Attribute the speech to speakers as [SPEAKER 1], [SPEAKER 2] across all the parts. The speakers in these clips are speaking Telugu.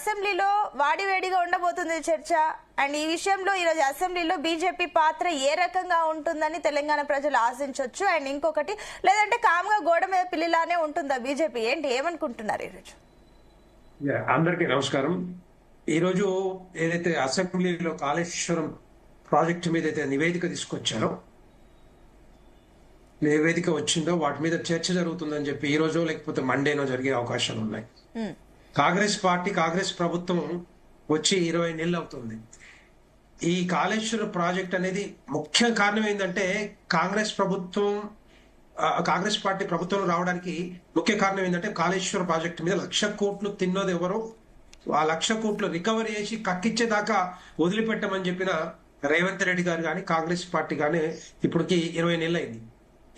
[SPEAKER 1] అసెంబ్లీలో వాడివేడిగా ఉండబోతుంది చర్చ. అండ్ ఈ విషయంలో ఈరోజు అసెంబ్లీలో బీజేపీ పాత్ర ఏ రకంగా ఉంటుందని తెలంగాణ ప్రజలు ఆశించవచ్చు. అండ్ ఇంకొకటి, లేదంటే కామ్గా గోడ మీద పిల్లిలానే ఉంటుందా బీజేపీ? ఏంటి, ఏమనుకుంటున్నారు ఈరోజు?
[SPEAKER 2] అందరికీ నమస్కారం. ఈరోజు ఏదైతే అసెంబ్లీలో కాళేశ్వరం ప్రాజెక్టు మీద అయితే నివేదిక తీసుకొచ్చారో, నివేదిక వచ్చిందో వాటి మీద చర్చ జరుగుతుందని చెప్పి ఈ రోజు లేకపోతే మండేనో జరిగే అవకాశాలు ఉన్నాయి. కాంగ్రెస్ ప్రభుత్వం వచ్చి 20 నెలలు అవుతుంది. ఈ కాళేశ్వర ప్రాజెక్ట్ అనేది ముఖ్య కారణం ఏంటంటే కాంగ్రెస్ పార్టీ ప్రభుత్వం రావడానికి ముఖ్య కారణం ఏంటంటే కాళేశ్వర ప్రాజెక్టు మీద 1,00,000 కోట్లు తిన్నది ఎవరో, ఆ 1,00,000 కోట్లు రికవరీ చేసి కక్కిచ్చేదాకా వదిలిపెట్టమని చెప్పిన రేవంత్ రెడ్డి గారు కానీ కాంగ్రెస్ పార్టీ కానీ ఇప్పటికి 20 నెలలు అయింది.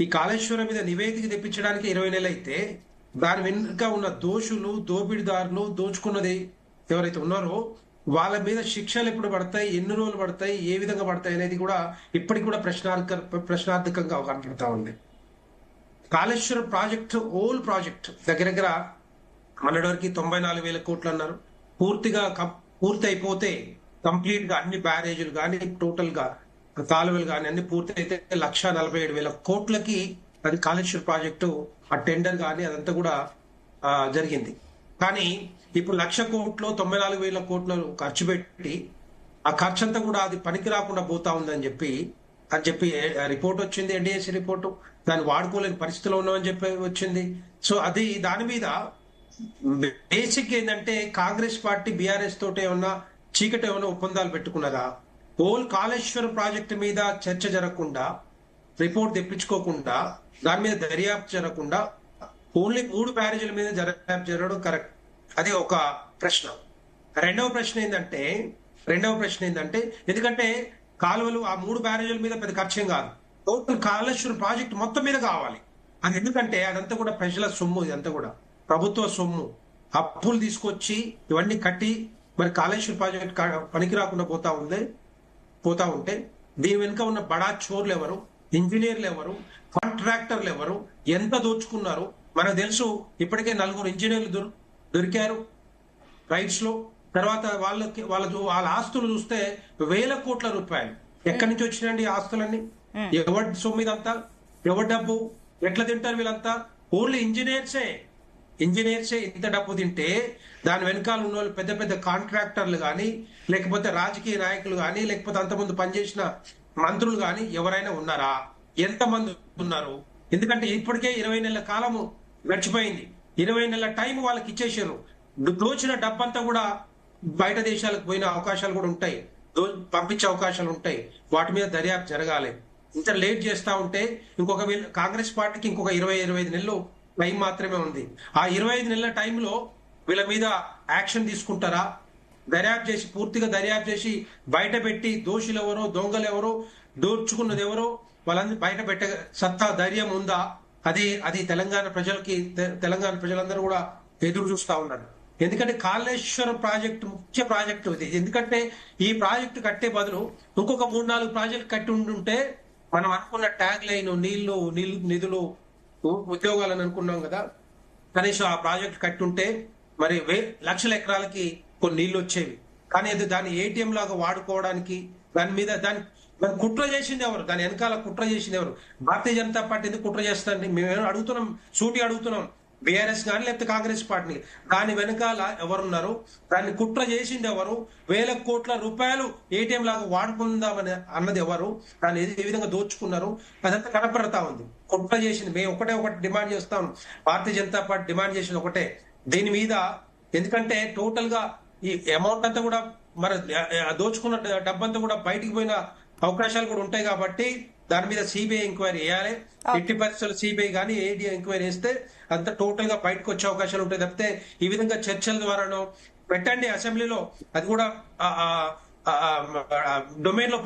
[SPEAKER 2] ఈ కాళేశ్వరం మీద నివేదిక తెప్పించడానికి 20 నెలలు అయితే దాని వెనుక ఉన్న దోషులు, దోపిడిదారులు, దోచుకున్నది ఎవరైతే ఉన్నారో వాళ్ళ మీద శిక్షలు ఎప్పుడు పడతాయి, ఎన్ని రోజులు పడతాయి, ఏ విధంగా పడతాయి అనేది కూడా ఇప్పటికి కూడా ప్రశ్నార్థకంగా కనపడతా ఉంది. కాళేశ్వరం ప్రాజెక్టు ఓల్ ప్రాజెక్ట్ దగ్గర మొన్నటి వరకు 94,000 కోట్లు అన్నారు. పూర్తి అయిపోతే కంప్లీట్ గా అన్ని బ్యారేజీలు కానీ టోటల్ గా కాలువలు కానీ అన్ని పూర్తి అయితే 1,47,000 కోట్లకి అది కాళేశ్వర ప్రాజెక్టు ఆ టెండర్ కానీ అదంతా కూడా జరిగింది. కానీ ఇప్పుడు 1,00,000 కోట్లు 94,000 కోట్లు ఖర్చు పెట్టి ఆ ఖర్చు అంతా కూడా అది పనికి రాకుండా పోతా ఉందని చెప్పి రిపోర్ట్ వచ్చింది, ఎన్డీఎస్సీ రిపోర్టు. దాన్ని వాడుకోలేని పరిస్థితిలో ఉన్నామని చెప్పి వచ్చింది. సో అది దాని మీద బేసిక్ ఏంటంటే కాంగ్రెస్ పార్టీ బీఆర్ఎస్ తోటి ఏమన్నా చీకటి ఏమైనా ఒప్పందాలు పెట్టుకున్నారా? ఓల్ కాళేశ్వరం ప్రాజెక్టు మీద చర్చ జరగకుండా, రిపోర్ట్ తెప్పించుకోకుండా, దాని మీద దర్యాప్తు జరగకుండా ఓన్లీ 3 బ్యారేజీల మీద దర్యాప్తు జరగడం కరెక్ట్? అది ఒక ప్రశ్న. రెండవ ప్రశ్న ఏంటంటే ఎందుకంటే కాలువలు ఆ 3 బ్యారేజీల మీద పెద్ద ఖర్చేం కాదు, టోటల్ కాళేశ్వరం ప్రాజెక్టు మొత్తం మీద కావాలి. అది ఎందుకంటే అదంతా కూడా ప్రజల సొమ్ము, ఇదంతా కూడా ప్రభుత్వ సొమ్ము. అప్పులు తీసుకొచ్చి ఇవన్నీ కట్టి మరి కాళేశ్వరం ప్రాజెక్ట్ పనికి రాకుండా పోతా ఉంటే దీని వెనుక ఉన్న బడా చోర్లు ఎవరు, ఇంజనీర్లు ఎవరు, కాంట్రాక్టర్లు ఎవరు, ఎంత దోచుకున్నారు మనకు తెలుసు. ఇప్పటికే 4 ఇంజనీర్లు దొరికారు రైట్స్ లో. తర్వాత వాళ్ళ ఆస్తులు చూస్తే 1,000 కోట్ల రూపాయలు. ఎక్కడి నుంచి వచ్చినాయండి ఆస్తులన్నీ? ఎవరి సొమ్ము ఇదంతా? ఎవరి డబ్బు? ఎట్లా తింటారు వీళ్ళంతా? ఓన్లీ ఇంజనీర్సే ఇంత డబ్బు తింటే దాని వెనకాల ఉన్న వాళ్ళు పెద్ద పెద్ద కాంట్రాక్టర్లు కానీ, లేకపోతే రాజకీయ నాయకులు కానీ, లేకపోతే అంతకుముందు పనిచేసిన మంత్రులు కానీ ఎవరైనా ఉన్నారా? ఎంతమంది ఉన్నారు? ఎందుకంటే ఇప్పటికే 20 నెలల కాలము గడిచిపోయింది. 20 నెలల టైం వాళ్ళకి ఇచ్చేసారు. దోచిన డబ్బంతా కూడా బయట దేశాలకు పోయిన అవకాశాలు కూడా ఉంటాయి, పంపించే అవకాశాలు ఉంటాయి. వాటి మీద దర్యాప్తు జరగాలి. ఇంత లేట్ చేస్తా ఉంటే కాంగ్రెస్ పార్టీకి ఇంకొక 20-25 నెలలు టైం మాత్రమే ఉంది. ఆ 25 నెలల టైంలో వీళ్ళ మీద యాక్షన్ తీసుకుంటారా? పూర్తిగా దర్యాప్తు చేసి బయట పెట్టి దోషులు ఎవరో, దొంగలు ఎవరో, దోచుకున్నది ఎవరో వాళ్ళని బయట పెట్టే సత్తా, ధైర్యం ఉందా? అది తెలంగాణ ప్రజలందరూ కూడా ఎదురు చూస్తా ఉన్నారు. ఎందుకంటే కాళేశ్వరం ప్రాజెక్టు ముఖ్య ప్రాజెక్టు ఇది. ఎందుకంటే ఈ ప్రాజెక్టు కట్టే బదులు ఇంకొక 3-4 ప్రాజెక్టు కట్టి ఉంటుంటే మనం అనుకున్న ట్యాగ్ లైన్ నిధులు, ఉద్యోగాలను అనుకున్నాం కదా, కనీసం ఆ ప్రాజెక్టు కట్టుంటే మరి లక్షల ఎకరాలకి కొన్ని నీళ్లు వచ్చేవి. కానీ అది దాన్ని ఏటీఎం లాగా వాడుకోవడానికి దాని కుట్ర చేసింది ఎవరు? దాని వెనకాల కుట్ర చేసింది ఎవరు? భారతీయ జనతా పార్టీ ఎందుకు కుట్ర చేస్తారండి? మేము అడుగుతున్నాం బీఆర్ఎస్ కానీ లేకపోతే కాంగ్రెస్ పార్టీ. దాని వెనకాల ఎవరున్నారు? దాన్ని కుట్ర చేసింది ఎవరు? 1,000 కోట్ల రూపాయలు ఏటీఎం లాగా వాడుకుందామని అన్నది ఎవరు? దాన్ని ఏ విధంగా దోచుకున్నారు? అదంతా కనపడతా ఉంది. కుట్ర చేసింది. మేము ఒకటి డిమాండ్ చేస్తాం. భారతీయ జనతా పార్టీ డిమాండ్ చేసింది ఒకటే, దీని మీద. ఎందుకంటే టోటల్ గా ఈ అమౌంట్ అంతా కూడా మరి దోచుకున్న డబ్బంతా కూడా బయటికి పోయిన అవకాశాలు కూడా ఉంటాయి. కాబట్టి దాని మీద సిబిఐ ఎంక్వైరీ చేయాలి. ఎట్టి పరిస్థితుల్లో సిబిఐ కానీ ఏడీ ఎంక్వైరీ చేస్తే అంత టోటల్ గా బయటకు వచ్చే అవకాశాలు ఉంటాయి. తప్పితే ఈ విధంగా చర్చల ద్వారానో పెట్టండి అసెంబ్లీలో, అది కూడా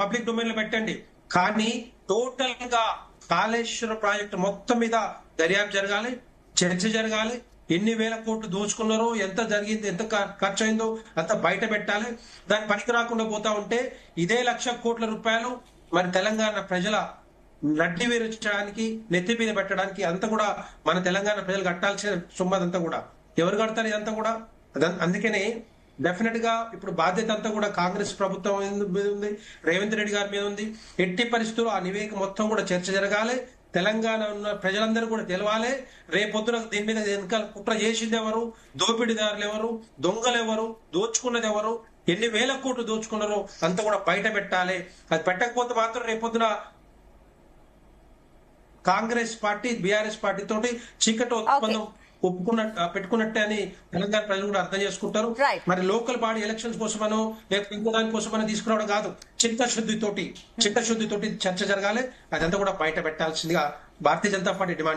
[SPEAKER 2] పబ్లిక్ డొమైన్ లో పెట్టండి. కానీ టోటల్ గా కాళేశ్వర ప్రాజెక్టు మొత్తం మీద దర్యాప్తు జరగాలి, చర్చ జరగాలి. ఎన్ని 1,000 కోట్లు దోచుకున్నారో, ఎంత జరిగింది, ఎంత ఖర్చు అయిందో అంత బయట పెట్టాలి. దాని పనికి రాకుండా పోతా ఉంటే ఇదే 1,00,000 కోట్ల రూపాయలు మరి తెలంగాణ ప్రజల నడ్డి వేరించడానికి, నెత్తి మీద పెట్టడానికి అంతా కూడా మన తెలంగాణ ప్రజలు కట్టాల్సిన సొమ్ము. అదంతా కూడా ఎవరు కడతారు? ఇదంతా కూడా అందుకనే డెఫినెట్ గా ఇప్పుడు బాధ్యత అంతా కూడా కాంగ్రెస్ ప్రభుత్వం మీద ఉంది, రేవంత్ రెడ్డి గారి మీద ఉంది. ఎట్టి పరిస్థితుల్లో ఆ నివేదిక మొత్తం కూడా చర్చ జరగాలి. తెలంగాణ ఉన్న ప్రజలందరూ కూడా తెలవాలి. రేపొద్దున దీని మీద వెనకాల కుట్ర చేసింది ఎవరు, దోపిడీదారులు ఎవరు, దొంగలు ఎవరు, దోచుకున్నది ఎవరు, ఎన్ని వేల కోట్లు దోచుకున్నారో అంతా కూడా బయట పెట్టాలి. అది పెట్టకపోతే మాత్రం రేపొద్దున కాంగ్రెస్ పార్టీ బీఆర్ఎస్ పార్టీ తోటి చీకటి ఒప్పందం పెట్టుకున్నట్టే అని తెలంగాణ ప్రజలు కూడా అర్థం చేసుకుంటారు.
[SPEAKER 1] Right.
[SPEAKER 2] మరి లోకల్ బాడీ ఎలక్షన్స్ కోసమనో లేకపోతే ఇంకో దాని కోసమనో తీసుకురావడం కాదు, చిత్తశుద్ధితోటి చర్చ జరగాలి. అదంతా కూడా బయట పెట్టాల్సిందిగా భారతీయ జనతా పార్టీ డిమాండ్